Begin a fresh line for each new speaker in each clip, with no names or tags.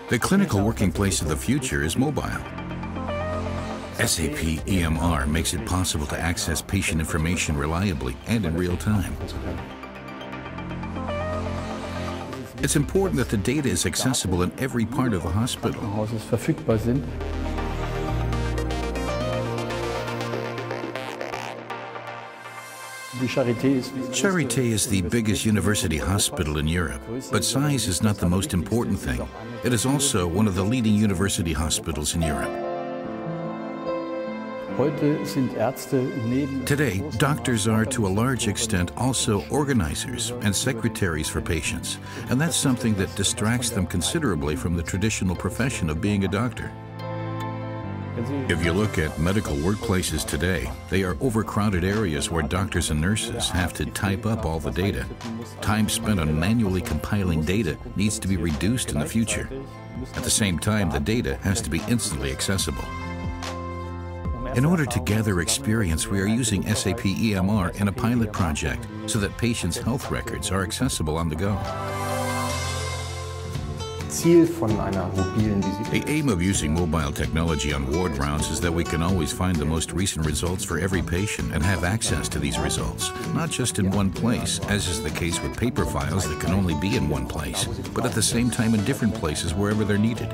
The clinical working place of the future is mobile. SAP EMR makes it possible to access patient information reliably and in real time. It's important that the data is accessible in every part of the hospital. Charité is the biggest university hospital in Europe, but size is not the most important thing. It is also one of the leading university hospitals in Europe. Today, doctors are to a large extent also organizers and secretaries for patients, and that's something that distracts them considerably from the traditional profession of being a doctor. If you look at medical workplaces today, they are overcrowded areas where doctors and nurses have to type up all the data. Time spent on manually compiling data needs to be reduced in the future. At the same time, the data has to be instantly accessible. In order to gather experience, we are using SAP EMR in a pilot project so that patients' health records are accessible on the go. The aim of using mobile technology on ward rounds is that we can always find the most recent results for every patient and have access to these results, not just in one place, as is the case with paper files that can only be in one place, but at the same time in different places wherever they're needed.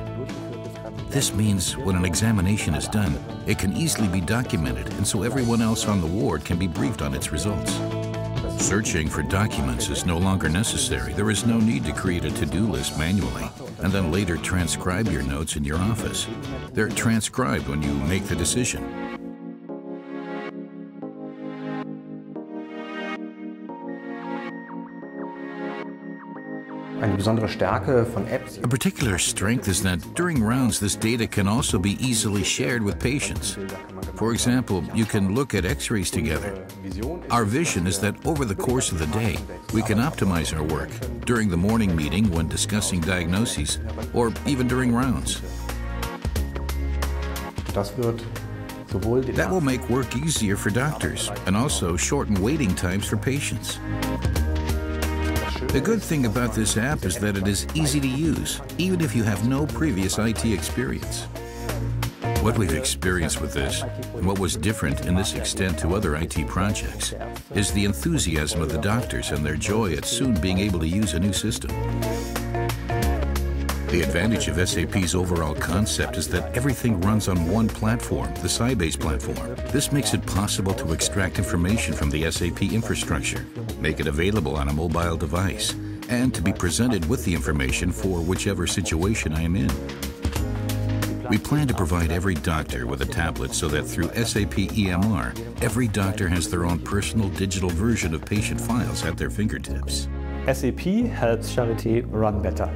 This means when an examination is done, it can easily be documented, and so everyone else on the ward can be briefed on its results. Searching for documents is no longer necessary. There is no need to create a to-do list manually and then later transcribe your notes in your office. They're transcribed when you make the decision. A particular strength is that during rounds, this data can also be easily shared with patients. For example, you can look at x-rays together. Our vision is that over the course of the day, we can optimize our work during the morning meeting when discussing diagnoses, or even during rounds. That will make work easier for doctors and also shorten waiting times for patients. The good thing about this app is that it is easy to use, even if you have no previous IT experience. What we've experienced with this, and what was different in this extent to other IT projects, is the enthusiasm of the doctors and their joy at soon being able to use a new system. The advantage of SAP's overall concept is that everything runs on one platform, the Sybase platform. This makes it possible to extract information from the SAP infrastructure, make it available on a mobile device, and to be presented with the information for whichever situation I am in. We plan to provide every doctor with a tablet so that through SAP EMR, every doctor has their own personal digital version of patient files at their fingertips.
SAP helps Charité run better.